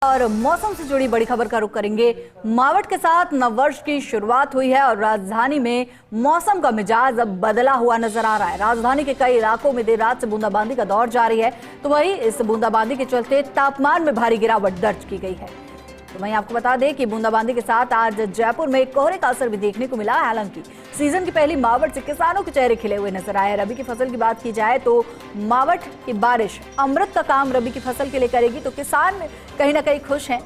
और मौसम से जुड़ी बड़ी खबर का रुख करेंगे। मावठ के साथ नववर्ष की शुरुआत हुई है और राजधानी में मौसम का मिजाज अब बदला हुआ नजर आ रहा है। राजधानी के कई इलाकों में देर रात से बूंदाबांदी का दौर जारी है, तो वहीं इस बूंदाबांदी के चलते तापमान में भारी गिरावट दर्ज की गई है। तो वहीं आपको बता दें कि बूंदाबांदी के साथ आज जयपुर में कोहरे का असर भी देखने को मिला। हालांकि सीजन की पहली मावठ से किसानों के चेहरे खिले हुए नजर आए। रबी की फसल की बात की जाए तो मावठ की बारिश अमृत का काम रबी की फसल के लिए करेगी, तो किसान कहीं ना कहीं खुश हैं।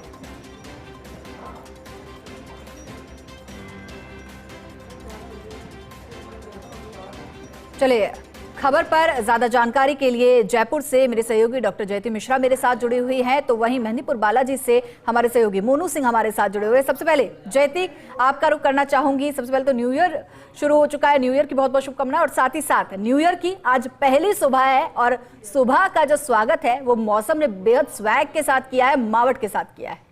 चलिए खबर पर ज्यादा जानकारी के लिए जयपुर से मेरे सहयोगी डॉक्टर जयती मिश्रा मेरे साथ जुड़ी हुई हैं, तो वहीं मेहंदीपुर बालाजी से हमारे सहयोगी मोनू सिंह हमारे साथ जुड़े हुए हैं। सबसे पहले जयती, आपका रुख करना चाहूंगी। सबसे पहले तो न्यू ईयर शुरू हो चुका है, न्यू ईयर की बहुत बहुत शुभकामनाएं, और साथ ही साथ न्यू ईयर की आज पहली सुबह है और सुबह का जो स्वागत है वो मौसम ने बेहद स्वैग के साथ किया है, मावठ के साथ किया है।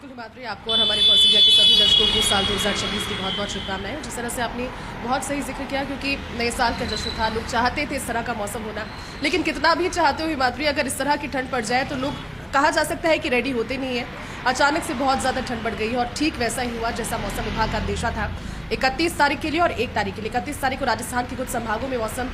हिमाद्री, आपको और हमारे पॉसिडिया के सभी दर्शकों को साल 2026 की बहुत बहुत शुभकामनाएं। जिस तरह से आपने बहुत सही जिक्र किया, क्योंकि नए साल का जश्न था, लोग चाहते थे इस तरह का मौसम होना, लेकिन कितना भी चाहते हो हिमाद्री, अगर इस तरह की ठंड पड़ जाए तो लोग कहा जा सकता है कि रेडी होते नहीं है। अचानक से बहुत ज़्यादा ठंड बढ़ गई है और ठीक वैसा ही हुआ जैसा मौसम विभाग का अंदेशा था 31 तारीख के लिए और 1 तारीख के लिए। 31 तारीख को राजस्थान के कुछ संभागों में मौसम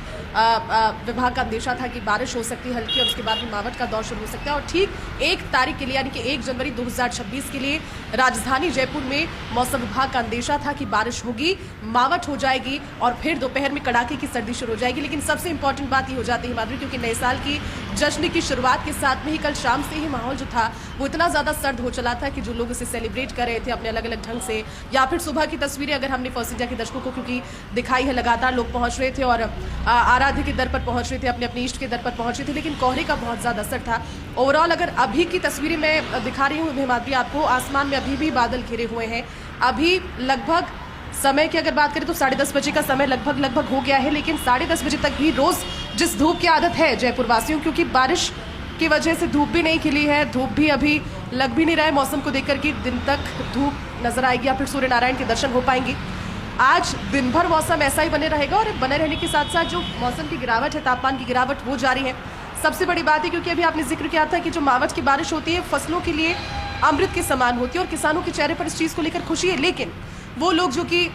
विभाग का अंदेशा था कि बारिश हो सकती है हल्की, और उसके बाद में मावठ का दौर शुरू हो सकता है। और ठीक 1 तारीख के लिए यानी कि 1 जनवरी 2026 के लिए राजधानी जयपुर में मौसम विभाग का अंदेशा था कि बारिश होगी, मावठ हो जाएगी और फिर दोपहर में कड़ाके की सर्दी शुरू हो जाएगी। लेकिन सबसे इंपॉर्टेंट बात ये हो जाती है हिमाद्री, क्योंकि नए साल की जश्न की शुरुआत के साथ में ही कल शाम से ही माहौल जो था वो इतना ज़्यादा सर्द हो चला था कि जो लोग इसे सेलिब्रेट कर रहे थे अपने अलग अलग ढंग से, या फिर सुबह की तस्वीरें अगर हमने फर्स्ट इंडिया के दर्शकों को क्योंकि दिखाई है, लगातार लोग पहुंच रहे थे और आराध्य के दर पर पहुंच रहे थे, अपने अपने इष्ट के दर पर पहुंच रहे थे, लेकिन कोहरे का बहुत ज़्यादा असर था। ओवरऑल अगर अभी की तस्वीरें मैं दिखा रही हूँ हिमाद्री आपको, आसमान में अभी भी बादल घिरे हुए हैं। अभी लगभग समय की अगर बात करें तो 10:30 बजे का समय लगभग हो गया है, लेकिन 10:30 बजे तक भी रोज़ जिस धूप की आदत है जयपुर वासियों, क्योंकि बारिश की वजह से धूप भी नहीं खिली है, धूप भी अभी लग भी नहीं रहा है मौसम को देखकर कि दिन तक धूप नजर आएगी या फिर सूर्य नारायण के दर्शन हो पाएंगे। आज दिन भर मौसम ऐसा ही बने रहेगा और बने रहने के साथ साथ जो मौसम की गिरावट है, तापमान की गिरावट वो जारी है। सबसे बड़ी बात है क्योंकि अभी आपने जिक्र किया था कि जो मावठ की बारिश होती है फसलों के लिए अमृत के समान होती है और किसानों के चेहरे पर इस चीज़ को लेकर खुशी है, लेकिन वो लोग जो कि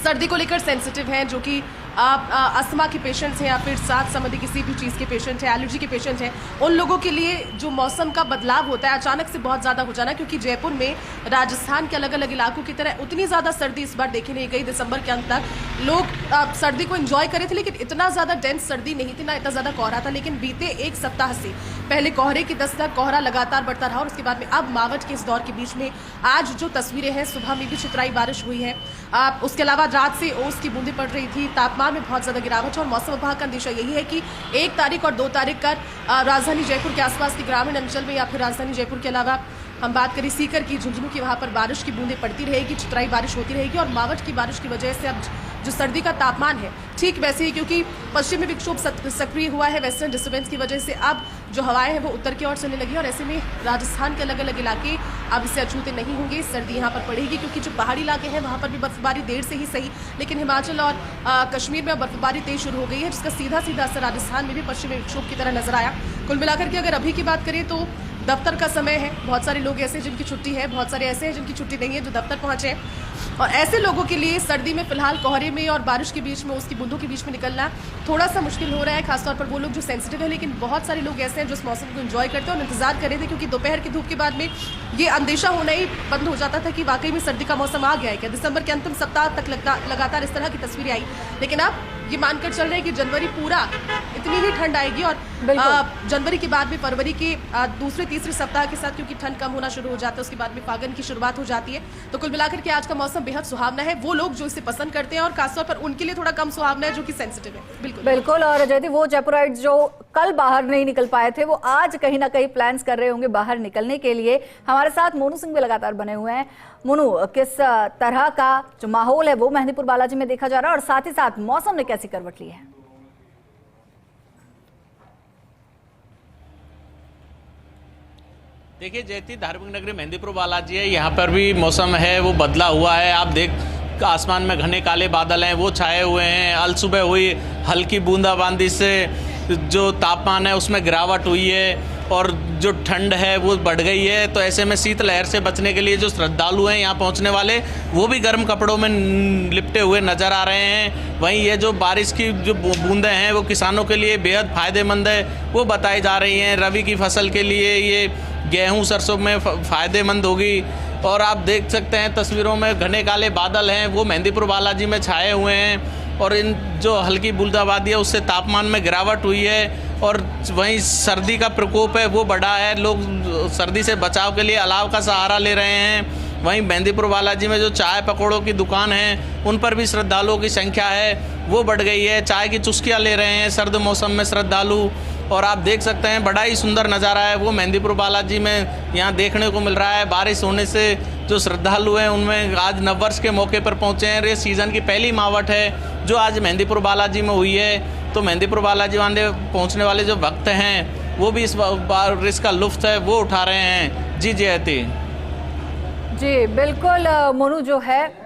सर्दी को लेकर सेंसिटिव हैं, जो कि अस्थमा के पेशेंट्स हैं या फिर सांस संबंधी किसी भी चीज़ के पेशेंट हैं, एलर्जी के पेशेंट हैं, उन लोगों के लिए जो मौसम का बदलाव होता है अचानक से बहुत ज़्यादा हो जाना, क्योंकि जयपुर में राजस्थान के अलग अलग इलाकों की तरह उतनी ज़्यादा सर्दी इस बार देखी नहीं गई। दिसंबर के अंत तक लोग सर्दी को एंजॉय करे थे, लेकिन इतना ज़्यादा डेंस सर्दी नहीं थी, ना इतना ज़्यादा कोहरा था। लेकिन बीते 1 सप्ताह से पहले कोहरे की दस्तक, कोहरा लगातार बढ़ता रहा और उसके बाद में अब मावठ के इस दौर के बीच में आज जो तस्वीरें हैं, सुबह में भी चितराई बारिश हुई है, उसके अलावा रात से ओस की बूंदें पड़ रही थी, तापमान में बहुत ज़्यादा गिरावट। और मौसम विभाग का अंदेशा यही है कि 1 तारीख और 2 तारीख का राजधानी जयपुर के आसपास के ग्रामीण अंचल में या फिर राजधानी जयपुर के अलावा हम बात करें सीकर की, झुंझुनू की, वहाँ पर बारिश की बूंदें पड़ती रहेगी, चितराई बारिश होती रहेगी। और मावठ की बारिश की वजह से अब जो सर्दी का तापमान है ठीक वैसे ही, क्योंकि पश्चिमी विक्षोभ सक्रिय हुआ है, वेस्टर्न डिस्टर्बेंस की वजह से अब जो हवाएं हैं वो उत्तर की ओर चलने लगी और ऐसे में राजस्थान के अलग अलग इलाके अब इससे अछूते नहीं होंगे। सर्दी यहाँ पर पड़ेगी क्योंकि जो पहाड़ी इलाके हैं वहाँ पर भी बर्फबारी देर से ही सही, लेकिन हिमाचल और कश्मीर में बर्फबारी तेज शुरू हो गई है, जिसका सीधा सीधा असर राजस्थान में भी पश्चिमी विक्षोभ की तरह नजर आया। कुल मिलाकर के अगर अभी की बात करें तो दफ्तर का समय है, बहुत सारे लोग ऐसे हैं जिनकी छुट्टी है, बहुत सारे ऐसे हैं जिनकी छुट्टी नहीं है जो दफ्तर पहुंचे हैं, और ऐसे लोगों के लिए सर्दी में फिलहाल कोहरे में और बारिश के बीच में, उसकी बूंदों के बीच में निकलना थोड़ा सा मुश्किल हो रहा है, खासतौर पर वो लोग जो सेंसिटिव है। लेकिन बहुत सारे लोग ऐसे हैं जो इस मौसम को एंजॉय करते हैं और इंतजार कर रहे थे, क्योंकि दोपहर की धूप के बाद में ये अंदेशा होना ही बंद हो जाता था कि वाकई में सर्दी का मौसम आ गया है क्या। दिसंबर के अंतिम सप्ताह तक लगातार इस तरह की तस्वीरें आई, लेकिन अब ये मानकर चल रहे हैं कि जनवरी पूरा इतनी ही ठंड आएगी और जनवरी के बाद में फरवरी के दूसरे तीसरे सप्ताह के साथ, क्योंकि ठंड कम होना शुरू हो जाता है, उसके बाद में फागन की शुरुआत हो जाती है। तो कुल मिलाकर के आज का मौसम बेहद सुहावना है। वो लोग जो इसे पसंद करते हैं और खासतौर पर उनके लिए थोड़ा कम सुहावना है जो कि सेंसिटिव है। बिल्कुल। और जयती, वो जयपुराइट्स जो कल बाहर नहीं निकल पाए थे वो आज कहीं ना कहीं प्लान्स कर रहे होंगे बाहर निकलने के लिए। हमारे साथ मोनू सिंह भी लगातार बने हुए हैं। मोनू, किस तरह का जो माहौल है वो मेहंदीपुर बालाजी में देखा जा रहा है और साथ ही साथ मौसम ने कैसी करवट ली है? देखिए जयती, धार्मिक नगरी मेहंदीपुर बालाजी है, यहाँ पर भी मौसम है वो बदला हुआ है। आप देख आसमान में घने काले बादल हैं वो छाए हुए हैं। अल सुबह हुई हल्की बूंदाबांदी से जो तापमान है उसमें गिरावट हुई है और जो ठंड है वो बढ़ गई है। तो ऐसे में शीतलहर से बचने के लिए जो श्रद्धालु हैं यहाँ पहुँचने वाले, वो भी गर्म कपड़ों में लिपटे हुए नज़र आ रहे हैं। वहीं ये जो बारिश की जो बूंदें हैं वो किसानों के लिए बेहद फ़ायदेमंद है, वो बताई जा रही हैं। रबी की फसल के लिए ये गेहूँ सरसों में फ़ायदेमंद होगी। और आप देख सकते हैं तस्वीरों में घने काले बादल हैं, वो मेहंदीपुर बालाजी में छाए हुए हैं और इन जो हल्की बूंदाबांदी है उससे तापमान में गिरावट हुई है। और वहीं सर्दी का प्रकोप है वो बढ़ा है, लोग सर्दी से बचाव के लिए अलाव का सहारा ले रहे हैं। वहीं मेहंदीपुर बालाजी में जो चाय पकौड़ों की दुकान है उन पर भी श्रद्धालुओं की संख्या है वो बढ़ गई है। चाय की चुस्कियाँ ले रहे हैं सर्द मौसम में श्रद्धालु। और आप देख सकते हैं बड़ा ही सुंदर नज़ारा है वो मेहंदीपुर बालाजी में यहाँ देखने को मिल रहा है। बारिश होने से जो श्रद्धालु हैं उनमें आज नववर्ष के मौके पर पहुँचे हैं। ये सीज़न की पहली मावट है जो आज मेहंदीपुर बालाजी में हुई है। तो मेहंदीपुर बालाजी वाले पहुँचने वाले जो भक्त हैं वो भी इस बारिश का लुत्फ़ है वो उठा रहे हैं। जी जयती जी बिल्कुल मोनू, जो है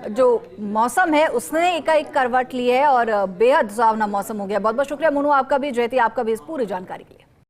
जो मौसम है उसने एकाएक करवट ली है और बेहद सुहावना मौसम हो गया। बहुत बहुत शुक्रिया मोनू आपका भी, जयती आपका भी इस पूरी जानकारी के लिए।